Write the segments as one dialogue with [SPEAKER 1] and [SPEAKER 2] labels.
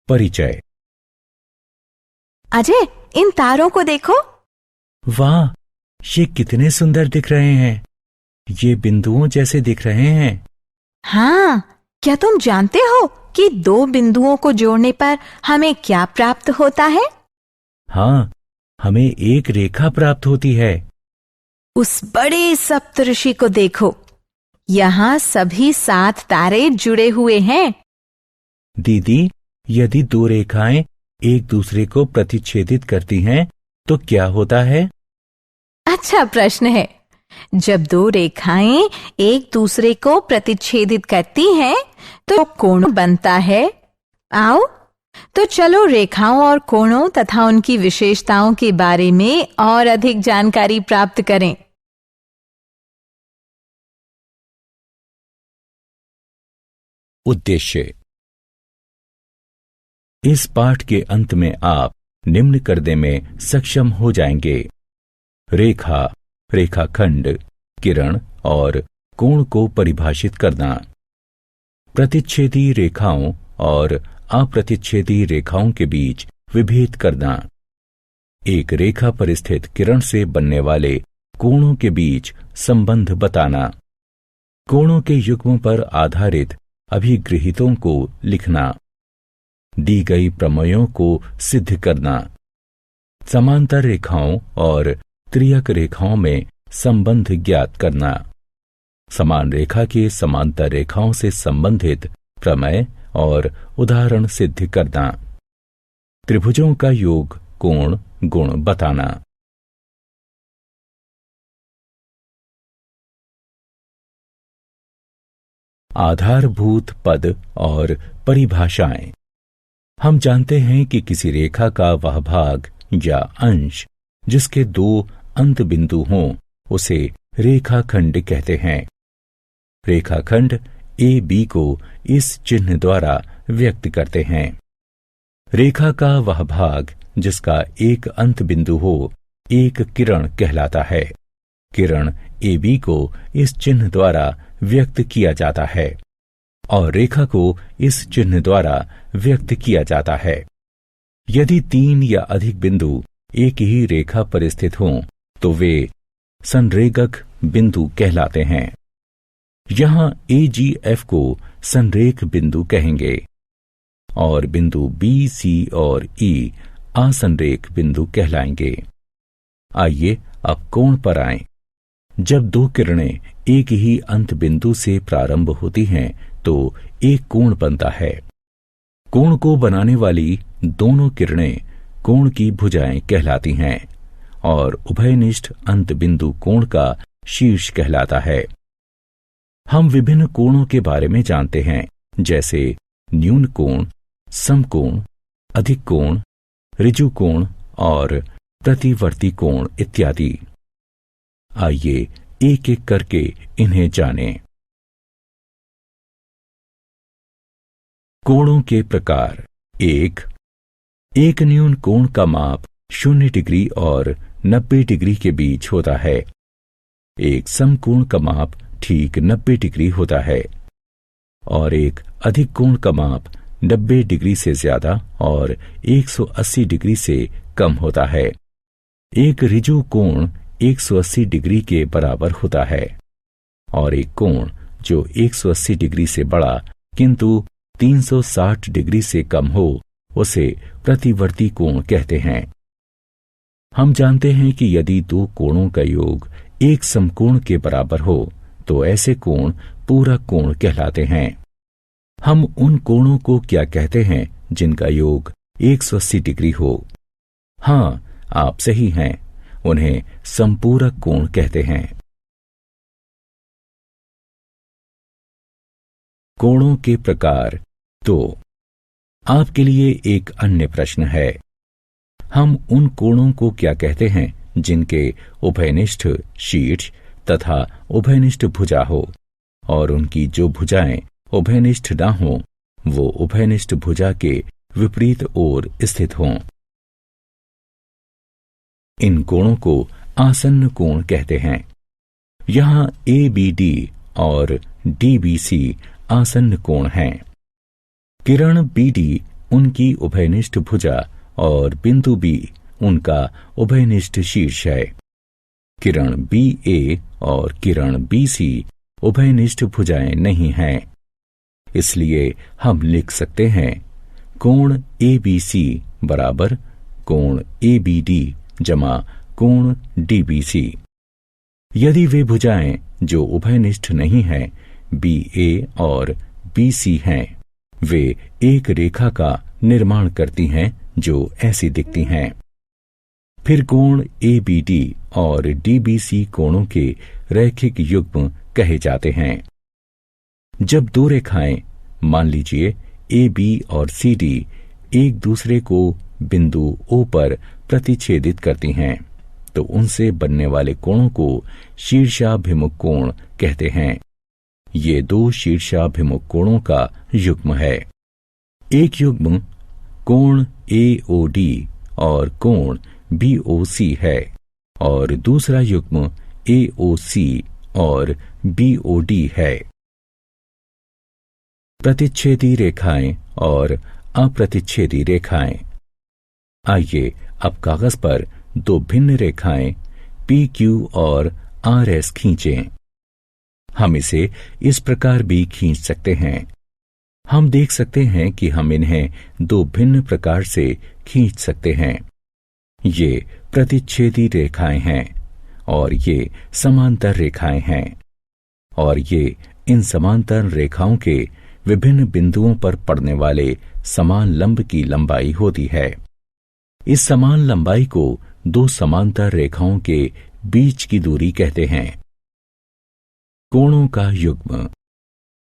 [SPEAKER 1] परिचय।
[SPEAKER 2] अजय, इन तारों को देखो।
[SPEAKER 1] वाह, ये कितने सुंदर दिख रहे हैं। ये बिंदुओं जैसे दिख रहे हैं।
[SPEAKER 2] हाँ, क्या तुम जानते हो कि दो बिंदुओं को जोड़ने पर हमें क्या प्राप्त होता है?
[SPEAKER 1] हाँ, हमें एक रेखा प्राप्त होती है।
[SPEAKER 2] उस बड़े सप्तऋषि को देखो। यहाँ सभी 7 तारे जुड़े हुए हैं।
[SPEAKER 1] दीदी, यदि दो रेखाएं एक दूसरे को प्रतिच्छेदित करती हैं, तो क्या होता है?
[SPEAKER 2] अच्छा प्रश्न है। जब दो रेखाएं एक दूसरे को प्रतिच्छेदित करती हैं, तो कोण बनता है। आओ, तो चलो रेखाओं और कोणों तथा उनकी विशेषताओं के बारे में और अधिक जानकारी प्राप्त करें।
[SPEAKER 1] उद्देश्य। इस पाठ के अंत में आप निम्न करने में सक्षम हो जाएंगे: रेखा, रेखाखंड, किरण और कोण को परिभाषित करना, प्रतिच्छेदी रेखाओं और अप्रतिच्छेदी रेखाओं के बीच विभेद करना, एक रेखा पर स्थित किरण से बनने वाले कोणों के बीच संबंध बताना, कोणों के युग्मों पर आधारित अभिगृहितों को लिखना, दी गई प्रमेयों को सिद्ध करना, समांतर रेखाओं और त्रियक रेखाओं में संबंध ज्ञात करना, समान रेखा के समांतर रेखाओं से संबंधित प्रमेय और उदाहरण सिद्ध करना, त्रिभुजों का योग, कोण, गुण बताना। आधारभूत पद और परिभाषाएं। हम जानते हैं कि किसी रेखा का वह भाग या अंश जिसके दो अंत बिंदु हों, उसे रेखाखंड कहते हैं। रेखाखंड ए बी को इस चिन्ह द्वारा व्यक्त करते हैं। रेखा का वह भाग जिसका एक अंत बिंदु हो, एक किरण कहलाता है। किरण ए बी को इस चिन्ह द्वारा व्यक्त किया जाता है और रेखा को इस चिन्ह द्वारा व्यक्त किया जाता है। यदि 3 या अधिक बिंदु एक ही रेखा पर स्थित हों, तो वे संरेखक बिंदु कहलाते हैं। यहां AGF को संरेख बिंदु कहेंगे और बिंदु B, C और E असंरेख बिंदु कहलाएंगे। आइए अब कोण पर आएं। जब दो किरणें एक ही अंत बिंदु से प्रारंभ होती हैं, तो एक कोण बनता है। कोण को बनाने वाली दोनों किरणें कोण की भुजाएं कहलाती हैं और उभयनिष्ठ अंत बिंदु कोण का शीर्ष कहलाता है। हम विभिन्न कोणों के बारे में जानते हैं, जैसे न्यून कोण, समकोण, अधिक कोण, ऋजु कोण और प्रतिवर्ती कोण इत्यादि। आइए एक एक करके इन्हें जानें। कोणों के प्रकार। एक न्यून कोण का माप 0 डिग्री और 90 डिग्री के बीच होता है। एक समकोण का माप ठीक 90 डिग्री होता है और एक अधिक कोण का माप 90 डिग्री से ज्यादा और 180 डिग्री से कम होता है। एक ऋजु कोण 180 डिग्री के बराबर होता है और एक कोण जो 180 डिग्री से बड़ा किंतु 360 डिग्री से कम हो, उसे प्रतिवर्ती कोण कहते हैं। हम जानते हैं कि यदि दो कोणों का योग एक समकोण के बराबर हो, तो ऐसे कोण पूरक कोण कहलाते हैं। हम उन कोणों को क्या कहते हैं जिनका योग 180 डिग्री हो? हाँ, आप सही हैं, उन्हें समपूरक कोण कहते हैं। कोणों के प्रकार। तो आपके लिए एक अन्य प्रश्न है। हम उन कोणों को क्या कहते हैं जिनके उभयनिष्ठ शीर्ष तथा उभयनिष्ठ भुजा हो और उनकी जो भुजाएं उभयनिष्ठ न हो, वो उभयनिष्ठ भुजा के विपरीत ओर स्थित हों। इन कोणों को आसन्न कोण कहते हैं। यहां ABD और DBC आसन्न कोण हैं। किरण BD उनकी उभयनिष्ठ भुजा और बिंदु बी उनका उभयनिष्ठ शीर्ष है। किरण बी ए और किरण बी सी उभयनिष्ठ भुजाएं नहीं हैं। इसलिए हम लिख सकते हैं कोण ए बी सी बराबर कोण ए बी डी जमा कोण डी बी सी। यदि वे भुजाएं जो उभयनिष्ठ नहीं हैं बी ए और बी सी हैं, वे एक रेखा का निर्माण करती हैं जो ऐसी दिखती हैं। फिर कोण ए बी डी और डी बी सी कोणों के रैखिक युग्म कहे जाते हैं। जब दो रेखाएं मान लीजिए ए बी और सी डी एक दूसरे को बिंदु ओ पर प्रतिच्छेदित करती हैं, तो उनसे बनने वाले कोणों को शीर्षाभिमुख कोण कहते हैं। ये दो शीर्षाभिमुख कोणों का युग्म है। एक युग्म कोण ए ओ डी और कोण बी ओ सी है और दूसरा युग्म ए ओ सी और बी ओ डी है। प्रतिच्छेदी रेखाएं और अप्रतिच्छेदी रेखाएं। आइए अब कागज पर दो भिन्न रेखाएं पी क्यू और आर एस खींचें। हम इसे इस प्रकार भी खींच सकते हैं। हम देख सकते हैं कि हम इन्हें दो भिन्न प्रकार से खींच सकते हैं। ये प्रतिच्छेदी रेखाएं हैं और ये समांतर रेखाएं हैं और ये इन समांतर रेखाओं के विभिन्न बिंदुओं पर पड़ने वाले समान लंब की लंबाई होती है। इस समान लंबाई को दो समांतर रेखाओं के बीच की दूरी कहते हैं। कोणों का युग्म।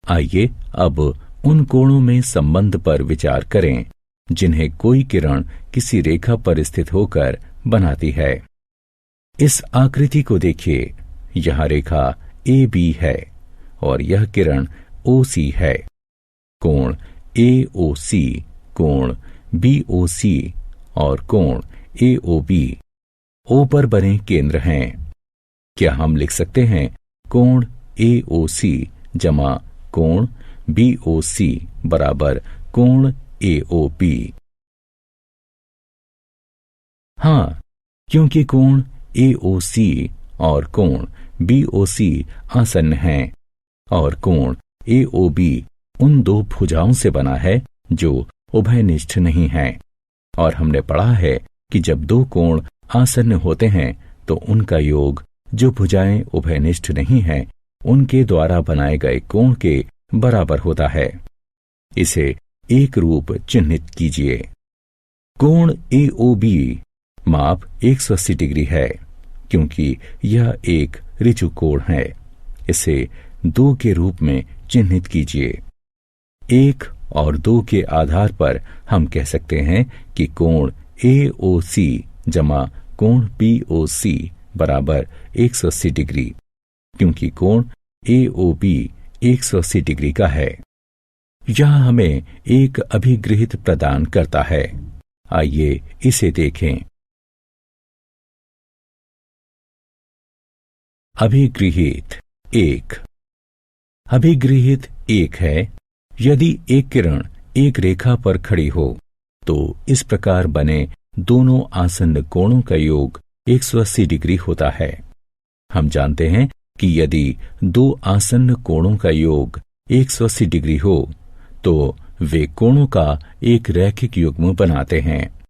[SPEAKER 1] आइए अब उन कोणों में संबंध पर विचार करें जिन्हें कोई किरण किसी रेखा पर स्थित होकर बनाती है। इस आकृति को देखिए, यह रेखा ए बी है और यह किरण ओ सी है। कोण ए ओ सी, कोण बी ओ सी और कोण ए ओ बी ओ पर बने केंद्र हैं। क्या हम लिख सकते हैं कोण ए ओ सी जमा कोण बी ओ सी बराबर कोण ए ओ बी? हाँ, क्योंकि कोण ए ओ सी और कोण बी ओ सी आसन्न हैं और कोण ए ओ बी उन दो भुजाओं से बना है जो उभयनिष्ठ नहीं हैं। और हमने पढ़ा है कि जब दो कोण आसन्न होते हैं तो उनका योग जो भुजाएं उभयनिष्ठ नहीं हैं उनके द्वारा बनाए गए कोण के बराबर होता है। इसे एक रूप चिन्हित कीजिए। कोण ए ओ बी माप 180 डिग्री है क्योंकि यह एक ऋजु कोण है। इसे 2 के रूप में चिन्हित कीजिए। 1 और 2 के आधार पर हम कह सकते हैं कि कोण ए ओ सी जमा कोण पी ओ सी बराबर 180 डिग्री, क्योंकि कोण ए ओ बी 180 डिग्री का है। यह हमें एक अभिगृहित प्रदान करता है। आइए इसे देखें। अभिगृहित 1। अभिगृहित 1 है यदि एक किरण एक रेखा पर खड़ी हो तो इस प्रकार बने दोनों आसन्न कोणों का योग 180 डिग्री होता है। हम जानते हैं कि यदि दो आसन्न कोणों का योग 180 डिग्री हो तो वे कोणों का एक रैखिक युग्म बनाते हैं।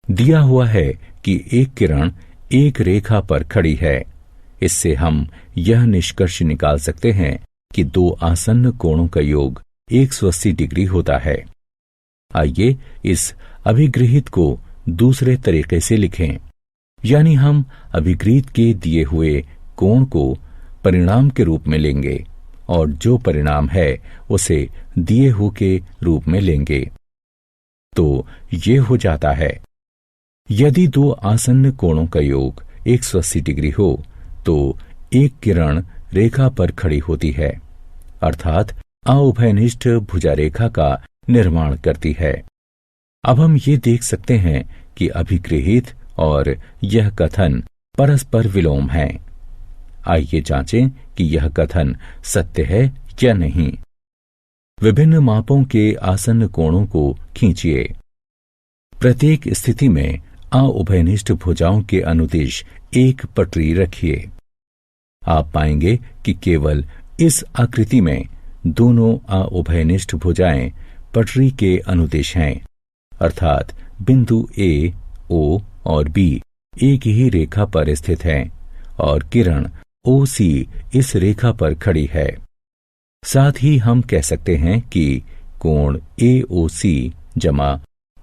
[SPEAKER 1] दिया हुआ है कि एक किरण एक रेखा पर खड़ी है। इससे हम यह निष्कर्ष निकाल सकते हैं कि दो आसन्न कोणों का योग 180 डिग्री होता है। आइए इस अभिगृहित को दूसरे तरीके से लिखें, यानी हम अभिगृहित के दिए हुए कोण को परिणाम के रूप में लेंगे और जो परिणाम है उसे दिए हुए के रूप में लेंगे। तो ये हो जाता है, यदि दो आसन्न कोणों का योग 180 डिग्री हो तो एक किरण रेखा पर खड़ी होती है, अर्थात अउभयनिष्ठ भुजा रेखा का निर्माण करती है। अब हम ये देख सकते हैं कि अभिगृहित और यह कथन परस्पर विलोम है। आइए जांचें कि यह कथन सत्य है या नहीं। विभिन्न मापों के आसन्न कोणों को खींचिए। प्रत्येक स्थिति में अउभयनिष्ठ भुजाओं के अनुदिश एक पटरी रखिए। आप पाएंगे कि केवल इस आकृति में दोनों अउभयनिष्ठ भुजाएं पटरी के अनुदिश हैं, अर्थात बिंदु ए, ओ और बी एक ही रेखा पर स्थित हैं और किरण ओ सी इस रेखा पर खड़ी है। साथ ही हम कह सकते हैं कि कोण ए ओ सी जमा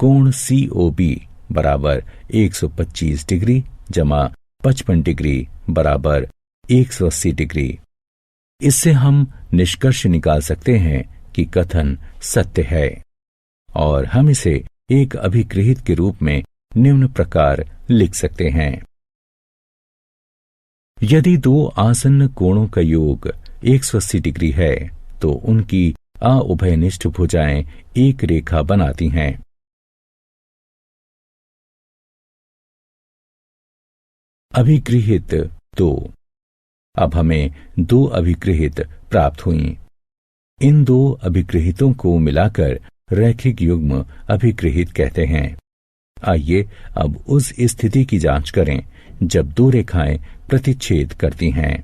[SPEAKER 1] कोण सी ओ बी बराबर 125 डिग्री जमा 55 डिग्री बराबर 180 डिग्री। इससे हम निष्कर्ष निकाल सकते हैं कि कथन सत्य है और हम इसे एक अभिगृहित के रूप में निम्न प्रकार लिख सकते हैं। यदि दो आसन्न कोणों का योग 180 डिग्री है तो उनकी अउभयनिष्ठ भुजाएं एक रेखा बनाती हैं। अभिगृहित 2। अब हमें दो अभिगृहित प्राप्त हुई। इन दो अभिगृहितों को मिलाकर रैखिक युग्म अभिगृहित कहते हैं। आइए अब उस स्थिति की जांच करें जब दो रेखाएं प्रतिच्छेद करती हैं।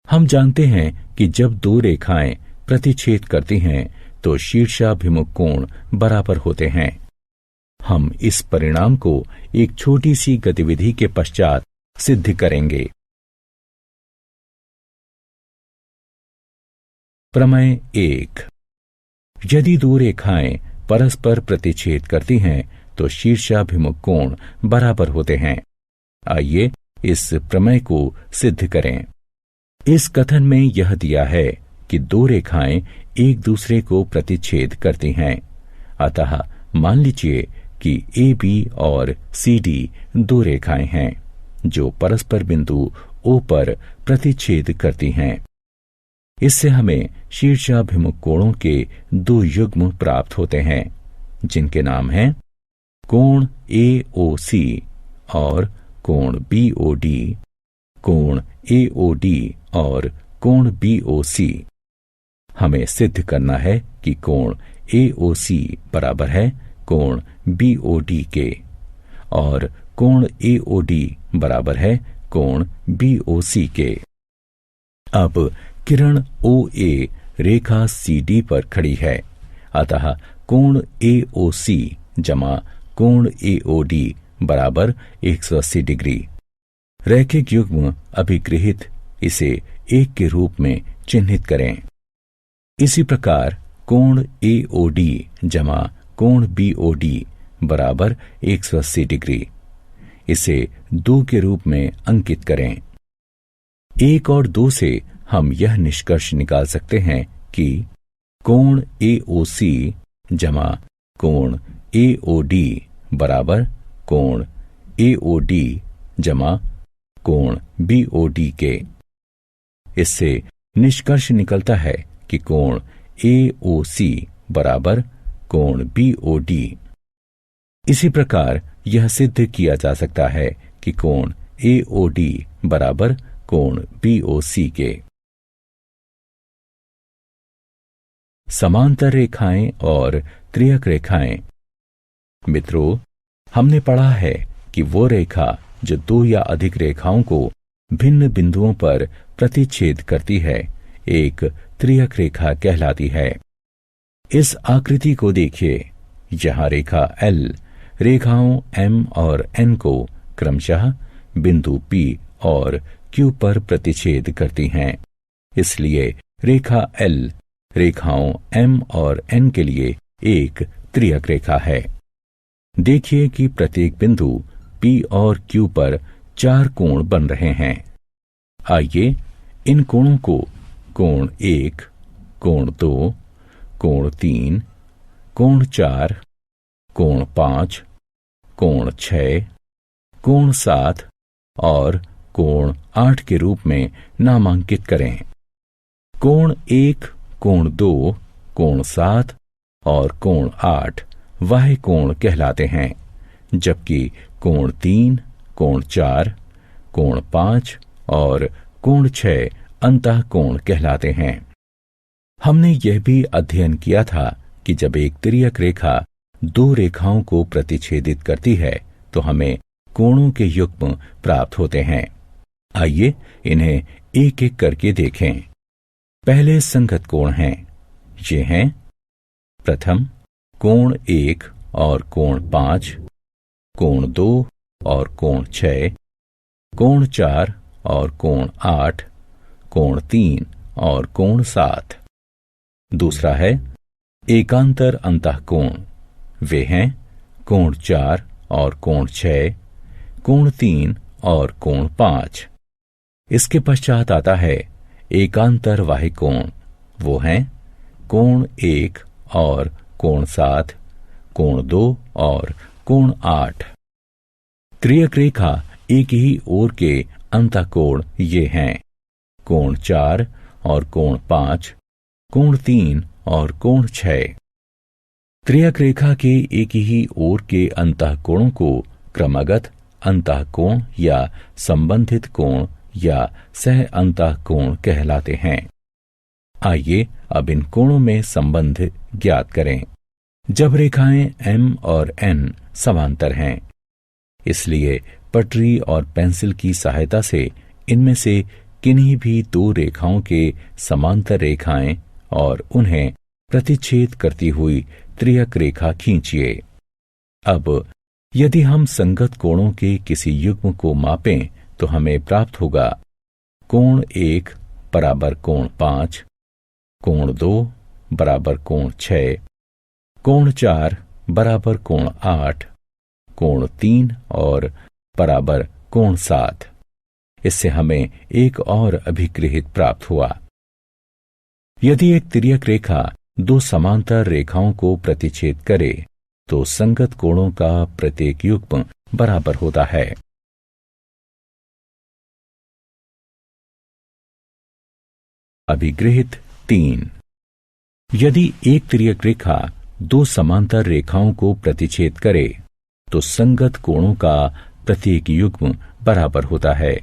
[SPEAKER 1] हम जानते हैं कि जब दो रेखाएं प्रतिच्छेद करती हैं तो शीर्षाभिमुख कोण बराबर होते हैं। हम इस परिणाम को एक छोटी सी गतिविधि के पश्चात सिद्ध करेंगे। प्रमेय 1। यदि दो रेखाएं परस्पर प्रतिच्छेद करती हैं तो शीर्षाभिमुख कोण बराबर होते हैं। आइए इस प्रमेय को सिद्ध करें। इस कथन में यह दिया है कि दो रेखाएं एक दूसरे को प्रतिच्छेद करती हैं। अतः मान लीजिए कि ए बी और सी डी दो रेखाएं हैं जो परस्पर बिंदु ओ पर प्रतिच्छेद करती हैं। इससे हमें शीर्षाभिमुख कोणों के दो युग्म प्राप्त होते हैं जिनके नाम हैं कोण ए ओ सी और कोण बी ओ डी, कोण ए ओ डी और कोण बी ओ सी। हमें सिद्ध करना है कि कोण ए ओ सी बराबर है कोण बी ओ डी के और कोण ए ओ डी बराबर है कोण बी ओ सी के। अब किरण ओ ए रेखा सी डी पर खड़ी है, अतः कोण ए ओ सी जमा कोण ए ओ डी बराबर 180 डिग्री। रैखिक युग्म अभिगृहित इसे एक के रूप में चिन्हित करें। इसी प्रकार कोण ए ओ डी जमा कोण बी ओ डी बराबर 180 डिग्री, इसे 2 के रूप में अंकित करें। 1 और 2 से हम यह निष्कर्ष निकाल सकते हैं कि कोण ए ओ सी जमा कोण ए ओ डी बराबर कोण ए ओ डी जमा कोण बी ओ डी के। इससे निष्कर्ष निकलता है कि कोण ए ओ सी बराबर कोण बी ओ डी। इसी प्रकार यह सिद्ध किया जा सकता है कि कोण ए ओ डी बराबर कोण बी ओ सी के। समांतर रेखाएं और त्रियक रेखाएं। मित्रों, हमने पढ़ा है कि वो रेखा जो 2 या अधिक रेखाओं को भिन्न बिंदुओं पर प्रतिच्छेद करती है एक त्रियक रेखा कहलाती है। इस आकृति को देखिए। यहाँ रेखा L रेखाओं M और N को क्रमशः बिंदु P और Q पर प्रतिच्छेद करती हैं। इसलिए रेखा L रेखाओं M और N के लिए एक त्रियक रेखा है। देखिए कि प्रत्येक बिंदु P और Q पर 4 कोण बन रहे हैं। आइए इन कोणों को कोण 1, कोण 2, कोण 3, कोण 4, कोण 5, कोण 6, कोण 7 और कोण 8 के रूप में नामांकित करें। कोण 1, कोण 2, कोण 7 और कोण 8 वाह्य कोण कहलाते हैं, जबकि कोण 3, कोण 4, कोण 5 और कोण 6 अंतः कोण कहलाते हैं। हमने यह भी अध्ययन किया था कि जब एक तिर्यक रेखा दो रेखाओं को प्रतिच्छेदित करती है तो हमें कोणों के युग्म प्राप्त होते हैं। आइए इन्हें एक एक करके देखें। पहले संगत कोण हैं। ये हैं प्रथम कोण 1 और कोण 5, कोण 2 और कोण 6, कोण 4 और कोण 8, कोण 3 और कोण 7। दूसरा है एकांतर अंतःकोण। वे हैं कोण 4 और कोण 6, कोण 3 और कोण 5। इसके पश्चात आता है एकांतर बाह्य कोण। वो हैं कोण 1 और कोण 7, कोण 2 और कोण 8। त्रियक रेखा एक ही ओर के अंतःकोण ये हैं कोण 4 और कोण 5, कोण 3 और कोण 6। त्रियक रेखा के एक ही ओर के अंतःकोणों को क्रमगत अंतःकोण या संबंधित कोण या सह अंतःकोण कहलाते हैं। आइए अब इन कोणों में संबंध ज्ञात करें। जब रेखाएं M और N समांतर हैं, इसलिए पटरी और पेंसिल की सहायता से इनमें से किन्हीं भी दो रेखाओं के समांतर रेखाएं और उन्हें प्रतिच्छेद करती हुई त्रियक रेखा खींचिए। अब यदि हम संगत कोणों के किसी युग्म को मापें तो हमें प्राप्त होगा कोण 1 बराबर कोण 5, कोण 2 बराबर कोण 6, कोण 4 बराबर कोण 8, कोण 3 और बराबर कोण 7। इससे हमें एक और अभिगृहित प्राप्त हुआ। यदि एक तिर्यक रेखा दो समांतर रेखाओं को प्रतिच्छेद करे तो संगत कोणों का प्रत्येक युग्म बराबर होता है। अभिगृहित 3। यदि एक तिर्यक रेखा दो समांतर रेखाओं को प्रतिच्छेद करे तो संगत कोणों का प्रत्येक युग्म बराबर होता है।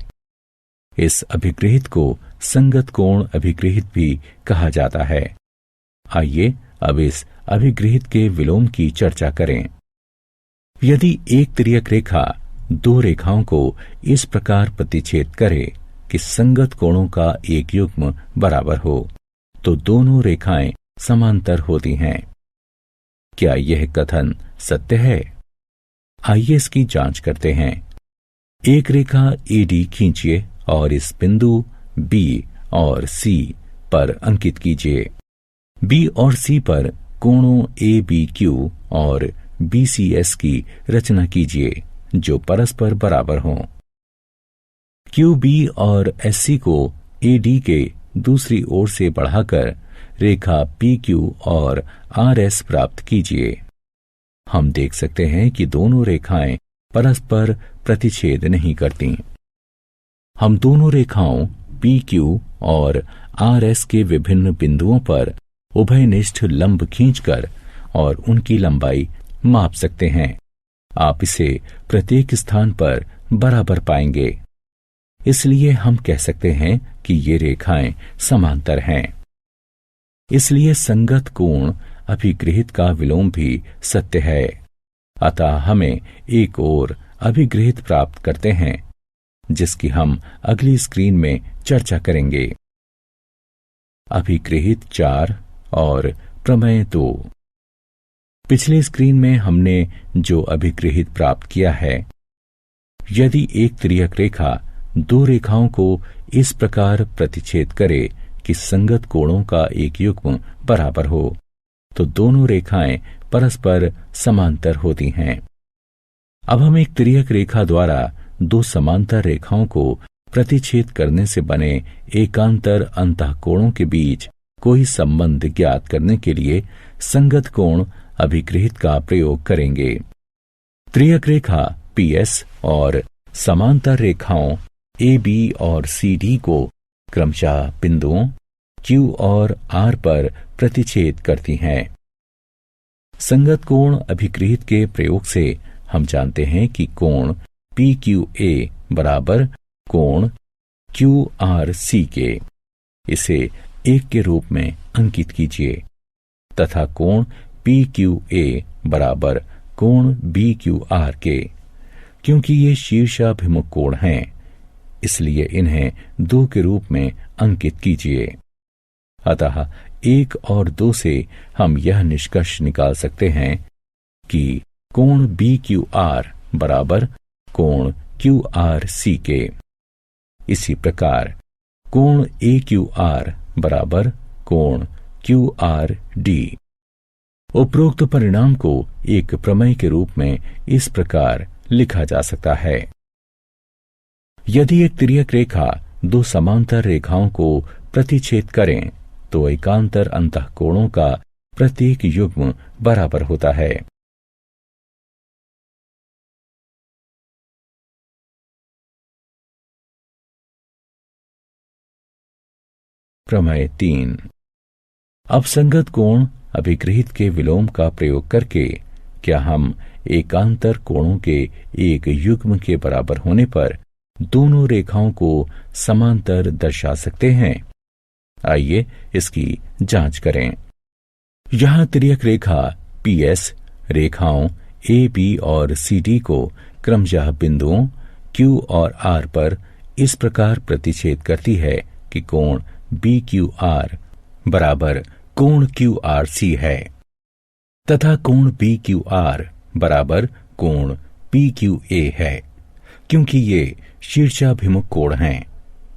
[SPEAKER 1] इस अभिगृहित को संगत कोण अभिगृहित भी कहा जाता है। आइए अब इस अभिगृहित के विलोम की चर्चा करें। यदि एक तिर्यक रेखा दो रेखाओं को इस प्रकार प्रतिच्छेद करे कि संगत कोणों का एक युग्म बराबर हो तो दोनों रेखाएं समांतर होती हैं। क्या यह कथन सत्य है? आइए इसकी जांच करते हैं। एक रेखा AD खींचिए और इस बिंदु B और C पर अंकित कीजिए। B और C पर कोणों ABQ और BCS की रचना कीजिए जो परस्पर बराबर हों। QB और SC को AD के दूसरी ओर से बढ़ाकर रेखा PQ और RS प्राप्त कीजिए। हम देख सकते हैं कि दोनों रेखाएं परस्पर प्रतिच्छेद नहीं करती। हम दोनों रेखाओं PQ और RS के विभिन्न बिंदुओं पर उभयनिष्ठ लंब खींचकर और उनकी लंबाई माप सकते हैं। आप इसे प्रत्येक स्थान पर बराबर पाएंगे। इसलिए हम कह सकते हैं कि ये रेखाएं समांतर हैं। इसलिए संगत कोण अभिगृहित का विलोम भी सत्य है। अतः हमें एक और अभिगृहित प्राप्त करते हैं जिसकी हम अगली स्क्रीन में चर्चा करेंगे। अभिगृहित 4 और प्रमेय 2। पिछले स्क्रीन में हमने जो अभिगृहित प्राप्त किया है, यदि एक तिर्यक रेखा दो रेखाओं को इस प्रकार प्रतिच्छेद करे कि संगत कोणों का एक युग्म बराबर हो तो दोनों रेखाएं परस्पर समांतर होती हैं। अब हम एक तिर्यक रेखा द्वारा दो समांतर रेखाओं को प्रतिच्छेद करने से बने एकांतर अंतःकोणों के बीच कोई संबंध ज्ञात करने के लिए संगत कोण अभिगृहित का प्रयोग करेंगे। त्रियक रेखा PS और समांतर रेखाओं AB और CD को क्रमशः बिंदुओं Q और R पर प्रतिच्छेद करती हैं। संगत कोण अभिगृहित के प्रयोग से हम जानते हैं कि कोण PQA बराबर कोण QRC के। इसे 1 के रूप में अंकित कीजिए तथा कोण PQA बराबर कोण BQR के। क्योंकि ये शीर्षाभिमुख कोण हैं, इसलिए इन्हें 2 के रूप में अंकित कीजिए। अतः 1 और 2 से हम यह निष्कर्ष निकाल सकते हैं कि कोण BQR बराबर कोण QRC के। इसी प्रकार कोण AQR बराबर कोण QRD। उपरोक्त परिणाम को एक प्रमेय के रूप में इस प्रकार लिखा जा सकता है। यदि एक तिर्यक रेखा 2 समांतर रेखाओं को प्रतिच्छेद करें तो एकांतर अंतःकोणों का प्रत्येक युग्म बराबर होता है। प्रमेय 3। अब संगत कोण अभिगृहित के विलोम का प्रयोग करके क्या हम एकांतर कोणों के एक युग्म के बराबर होने पर दोनों रेखाओं को समांतर दर्शा सकते हैं? आइए इसकी जांच करें। यहां तिर्यक रेखा PS रेखाओं AB और CD को क्रमशः बिंदुओं Q और R पर इस प्रकार प्रतिच्छेद करती है कि कोण BQR बराबर कोण QRC है तथा कोण BQR बराबर कोण PQA है। क्योंकि ये शीर्षाभिमुख कोण हैं,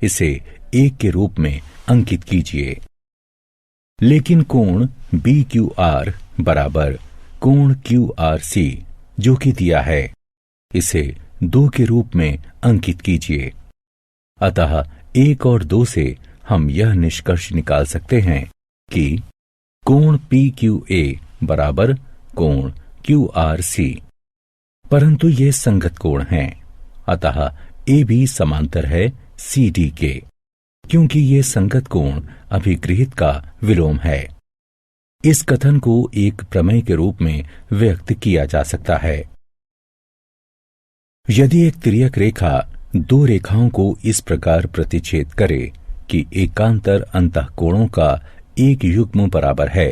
[SPEAKER 1] इसे 1 के रूप में अंकित कीजिए। लेकिन कोण BQR बराबर कोण QRC जो कि दिया है, इसे 2 के रूप में अंकित कीजिए। अतः 1 और 2 से हम यह निष्कर्ष निकाल सकते हैं कि कोण PQA बराबर कोण QRC। परंतु ये संगत कोण हैं, अतः AB समांतर है CD के। क्योंकि ये संगत कोण अभिगृहित का विलोम है। इस कथन को एक प्रमेय के रूप में व्यक्त किया जा सकता है। यदि एक तिर्यक रेखा 2 रेखाओं को इस प्रकार प्रतिच्छेद करे कि एकांतर अंतःकोणों का एक युग्म बराबर है,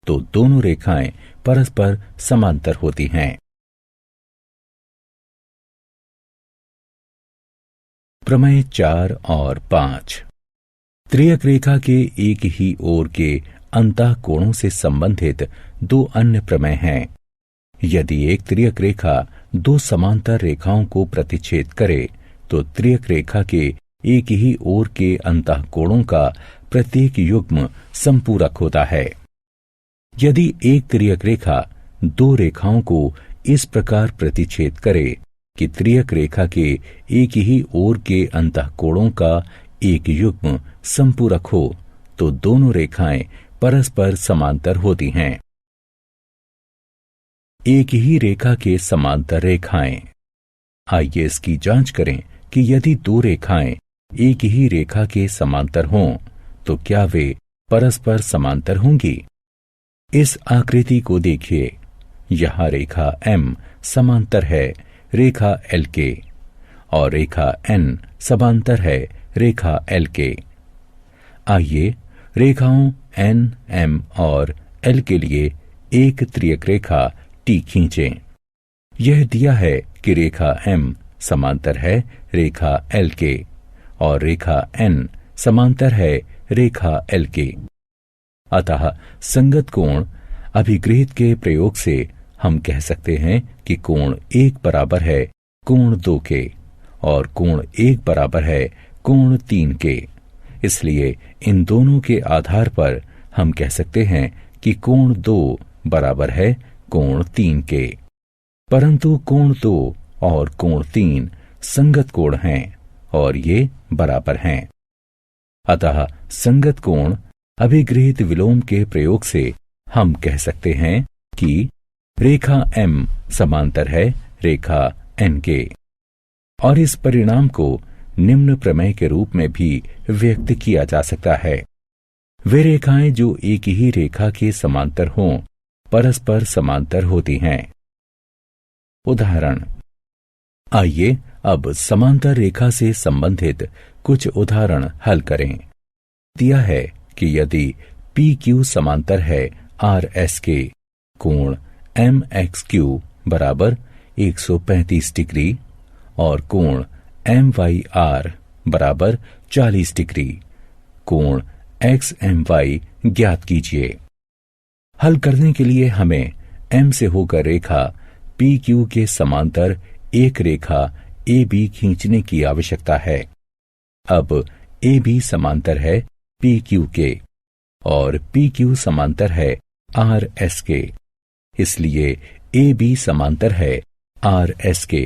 [SPEAKER 1] तो दोनों रेखाएं परस्पर समांतर होती हैं। प्रमेय 4 और 5। तिर्यक रेखा के एक ही ओर के अंतःकोणों से संबंधित 2 अन्य प्रमेय हैं। यदि एक तिर्यक रेखा 2 समांतर रेखाओं को प्रतिच्छेद करे तो तिर्यक रेखा के एक ही ओर के अंतःकोणों का प्रत्येक युग्म संपूरक होता है। यदि एक तिर्यक रेखा 2 रेखाओं को इस प्रकार प्रतिच्छेद करे कि तिर्यक रेखा के एक ही ओर के अंतःकोणों का एक युग्म संपूरक हो, तो दोनों रेखाएं परस्पर समांतर होती हैं। एक ही रेखा के समांतर रेखाएं। आइए इसकी जांच करें कि यदि 2 रेखाएं एक ही रेखा के समांतर हों तो क्या वे परस्पर समांतर होंगी। इस आकृति को देखिए। यहां रेखा M समांतर है रेखा L के और रेखा N समांतर है रेखा L के। आइए रेखाओं N, M और L के लिए एक तिर्यक रेखा T खींचें। यह दिया है कि रेखा M समांतर है रेखा L के और रेखा N समांतर है रेखा L के। अतः संगत कोण अभिगृहित के प्रयोग से हम कह सकते हैं कि कोण 1 बराबर है कोण 2 के और कोण 1 बराबर है कोण 3 के। इसलिए इन दोनों के आधार पर हम कह सकते हैं कि कोण 2 बराबर है कोण 3 के। परंतु कोण 2 और कोण 3 संगत कोण हैं और ये बराबर हैं। अतः संगत कोण अभिगृहित विलोम के प्रयोग से हम कह सकते हैं कि रेखा M समांतर है रेखा N के। और इस परिणाम को निम्न प्रमेय के रूप में भी व्यक्त किया जा सकता है। वे रेखाएं जो एक ही रेखा के समांतर हों परस्पर समांतर होती हैं। उदाहरण। आइए अब समांतर रेखा से संबंधित कुछ उदाहरण हल करें। दिया है कि यदि पी क्यू समांतर है आर एस के, कोण एम एक्स क्यू बराबर 135 डिग्री और कोण एम वाई आर बराबर 40 डिग्री, कोण एक्स एम वाई ज्ञात कीजिए। हल करने के लिए हमें एम से होकर रेखा पी क्यू के समांतर एक रेखा ए बी खींचने की आवश्यकता है। अब ए बी समांतर है पी क्यू के और पी क्यू समांतर है आर एस के, इसलिए ए बी समांतर है आर एस के।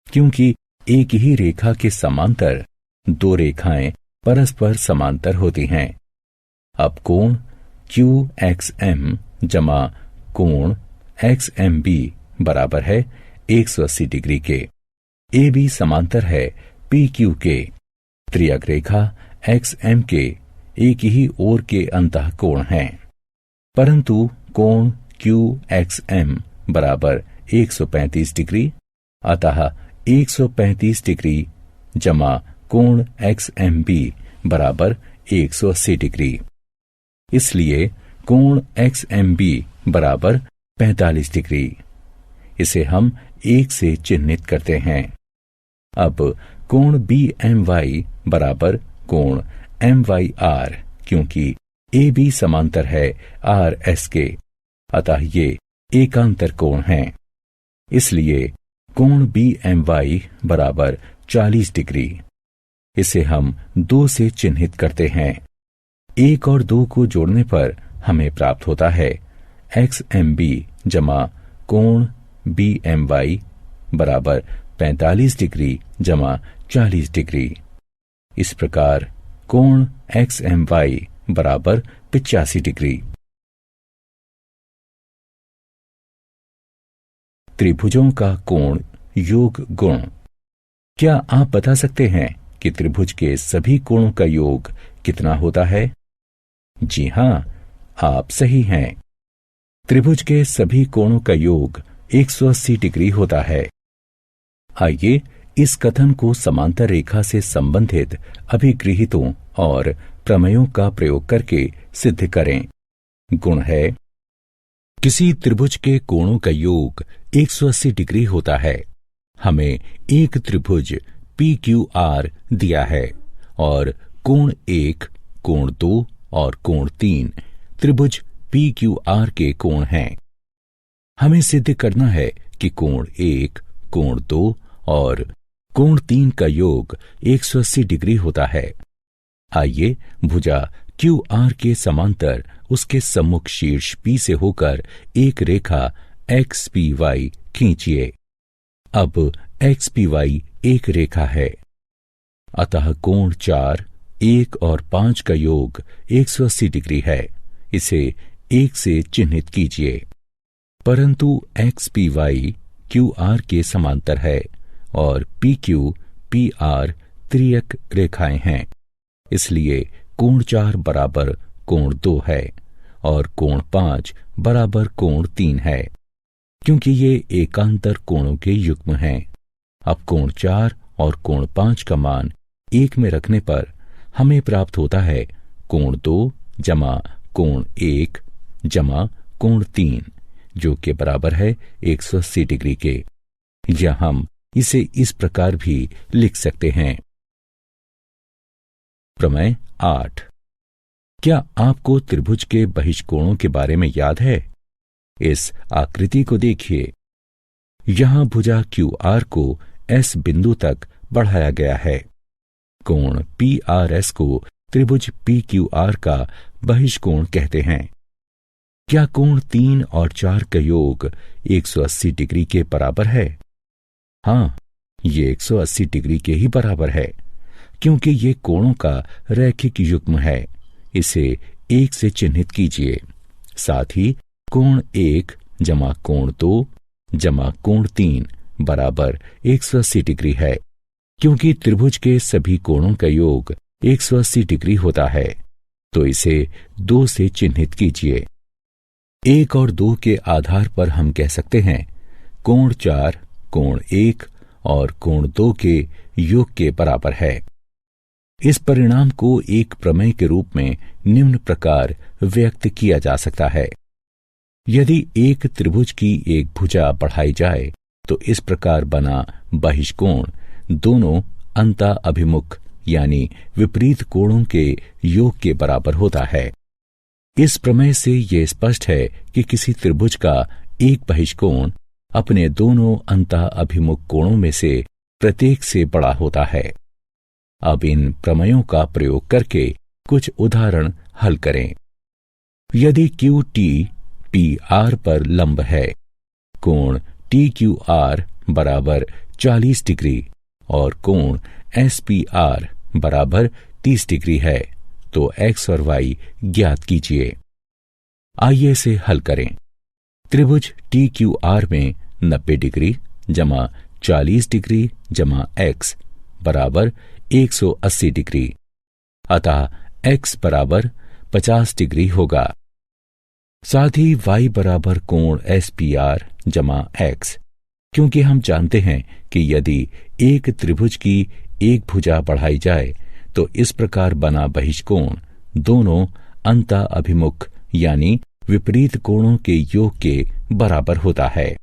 [SPEAKER 1] क्योंकि एक ही रेखा के समांतर दो रेखाएं परस्पर समांतर होती हैं। अब कोण क्यू एक्स एम जमा कोण एक्स एम बी बराबर है 180 डिग्री के। ए बी समांतर है पी क्यू के। त्रियक रेखा एक्स एम के एक ही ओर के अंतः कोण हैं, परंतु कोण क्यू एक्स एम बराबर 135 डिग्री, अतः 135 डिग्री जमा कोण एक्स एम बी बराबर 180 डिग्री। इसलिए कोण एक्स एम बी बराबर 45 डिग्री। इसे हम 1 से चिन्हित करते हैं। अब कोण बी एम वाई बराबर कोण एम वाई आर, क्योंकि ए बी समांतर है आर एस के, अतः ये एकांतर कोण हैं। इसलिए कोण बी एम वाई बराबर 40 डिग्री। इसे हम 2 से चिन्हित करते हैं। 1 और 2 को जोड़ने पर हमें प्राप्त होता है एक्स एम बी जमा कोण बी एम वाई बराबर 45 डिग्री जमा 40 डिग्री। इस प्रकार कोण एक्स एम वाई बराबर 85 डिग्री। त्रिभुजों का कोण योग गुण। क्या आप बता सकते हैं कि त्रिभुज के सभी कोणों का योग कितना होता है? जी हां, आप सही हैं। त्रिभुज के सभी कोणों का योग 180 डिग्री होता है। आइए इस कथन को समांतर रेखा से संबंधित अभिगृहितों और प्रमेयों का प्रयोग करके सिद्ध करें। गुण है, किसी त्रिभुज के कोणों का योग 180 डिग्री होता है। हमें एक त्रिभुज पी क्यू आर दिया है और कोण 1, कोण 2 और कोण 3 त्रिभुज पी क्यू आर के कोण हैं। हमें सिद्ध करना है कि कोण 1, कोण 2 और कोण 3 का योग 180 डिग्री होता है। आइए भुजा क्यू आर के समांतर उसके सम्मुख शीर्ष पी से होकर एक रेखा एक्स पी वाई खींचिए। अब एक्स पी वाई एक रेखा है, अतः कोण 4, 1 और 5 का योग 180 डिग्री है। इसे 1 से चिन्हित कीजिए। परंतु X P Y Q R के समांतर है और पी क्यू पी आर त्रियक रेखाएं हैं। इसलिए कोण 4 बराबर कोण 2 है और कोण 5 बराबर कोण 3 है, क्योंकि ये एकांतर कोणों के युग्म हैं। अब कोण 4 और कोण 5 का मान 1 में रखने पर हमें प्राप्त होता है कोण 2 जमा कोण 1 जमा कोण 3, जो के बराबर है 180 डिग्री के। या हम इसे इस प्रकार भी लिख सकते हैं। प्रमेय 8। क्या आपको त्रिभुज के बहिष्कोणों के बारे में याद है? इस आकृति को देखिए। यहां भुजा क्यू आर को एस बिंदु तक बढ़ाया गया है। कोण पी आर एस को त्रिभुज पी क्यू आर का बहिष्कोण कहते हैं। क्या कोण 3 और 4 का योग 180 डिग्री के बराबर है? हाँ, ये 180 डिग्री के ही बराबर है, क्योंकि ये कोणों का रैखिक युग्म है। इसे 1 से चिन्हित कीजिए। साथ ही कोण 1 जमा कोण 2 जमा कोण 3 बराबर 180 डिग्री है। क्योंकि त्रिभुज के सभी कोणों का योग 180 डिग्री होता है, तो इसे 2 से चिन्हित कीजिए। 1 और 2 के आधार पर हम कह सकते हैं कोण 4 कोण 1 और कोण 2 के योग के बराबर है। इस परिणाम को एक प्रमेय के रूप में निम्न प्रकार व्यक्त किया जा सकता है। यदि एक त्रिभुज की एक भुजा बढ़ाई जाए तो इस प्रकार बना बहिष्कोण दोनों अंतः अभिमुख यानी विपरीत कोणों के योग के बराबर होता है। इस प्रमेय से यह स्पष्ट है कि किसी त्रिभुज का एक बहिष्कोण अपने दोनों अंतः अभिमुख कोणों में से प्रत्येक से बड़ा होता है। अब इन प्रमेयों का प्रयोग करके कुछ उदाहरण हल करें। यदि क्यू टी पी आर पर लंब है, कोण टी क्यू आर बराबर 40 डिग्री और कोण एस पी आर बराबर 30 डिग्री है, तो एक्स और वाई ज्ञात कीजिए। आइए इसे हल करें। त्रिभुज टी क्यू आर में 90 डिग्री जमा 40 डिग्री जमा एक्स बराबर 180 डिग्री, अतः एक्स बराबर 50 डिग्री होगा। साथ ही वाई बराबर कोण एस पी आर जमा एक्स, क्योंकि हम जानते हैं कि यदि एक त्रिभुज की एक भुजा बढ़ाई जाए तो इस प्रकार बना बहिष्कोण दोनों अंतः अभिमुख यानी विपरीत कोणों के योग के बराबर होता है,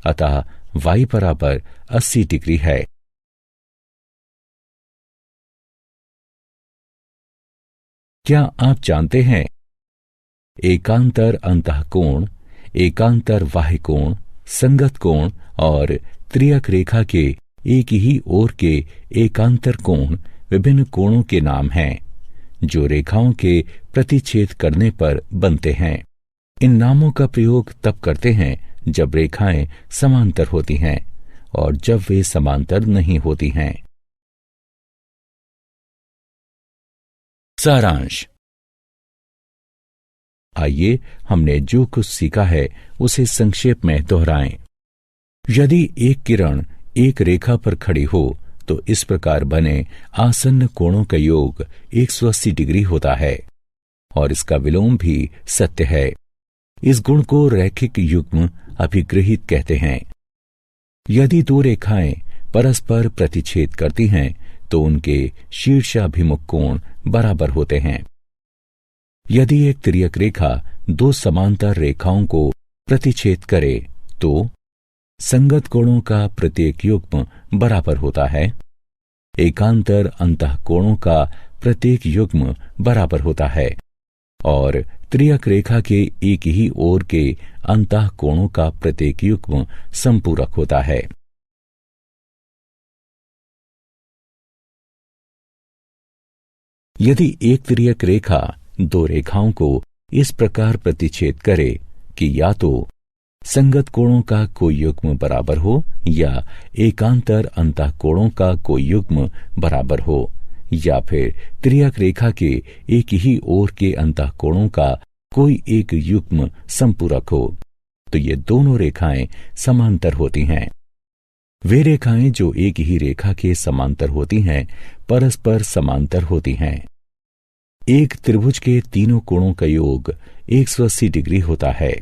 [SPEAKER 1] अतः y बराबर 80 डिग्री है। क्या आप जानते हैं एकांतर अंतः कोण, एकांतर बाह्य कोण, संगत कोण और त्रियक रेखा के एक ही ओर के एकांतर कोण विभिन्न कोणों के नाम हैं जो रेखाओं के प्रतिच्छेद करने पर बनते हैं। इन नामों का प्रयोग तब करते हैं जब रेखाएं समांतर होती हैं और जब वे समांतर नहीं होती हैं। सारांश। आइए हमने जो कुछ सीखा है उसे संक्षेप में दोहराएं। यदि एक किरण एक रेखा पर खड़ी हो तो इस प्रकार बने आसन्न कोणों का योग 180 डिग्री होता है और इसका विलोम भी सत्य है। इस गुण को रैखिक युग्म अभिगृहित कहते हैं। यदि दो रेखाएं परस्पर प्रतिच्छेद करती हैं तो उनके शीर्षाभिमुख कोण बराबर होते हैं। यदि एक तिर्यक रेखा दो समांतर रेखाओं को प्रतिच्छेद करे तो संगत कोणों का प्रत्येक युग्म बराबर होता है। एकांतर अंतः कोणों का प्रत्येक युग्म बराबर होता है और त्रियक रेखा के एक ही ओर के अंतः कोणों का प्रत्येक युग्म संपूरक होता है। यदि एक तिर्यक रेखा दो रेखाओं को इस प्रकार प्रतिच्छेद करे कि या तो संगत कोणों का कोई युग्म बराबर हो या एकांतर अंतः कोणों का कोई युग्म बराबर हो या फिर त्रियक रेखा के एक ही ओर के अंतः कोणों का कोई एक युग्म संपूरक हो, तो ये दोनों रेखाएं समांतर होती हैं। वे रेखाएं जो एक ही रेखा के समांतर होती हैं परस्पर समांतर होती हैं। एक त्रिभुज के तीनों कोणों का योग 180 डिग्री होता है।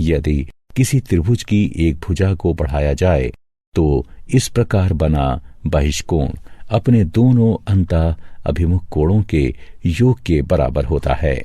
[SPEAKER 1] यदि किसी त्रिभुज की एक भुजा को बढ़ाया जाए तो इस प्रकार बना बहिष्कोण अपने दोनों अंतः अभिमुख कोणों के योग के बराबर होता है।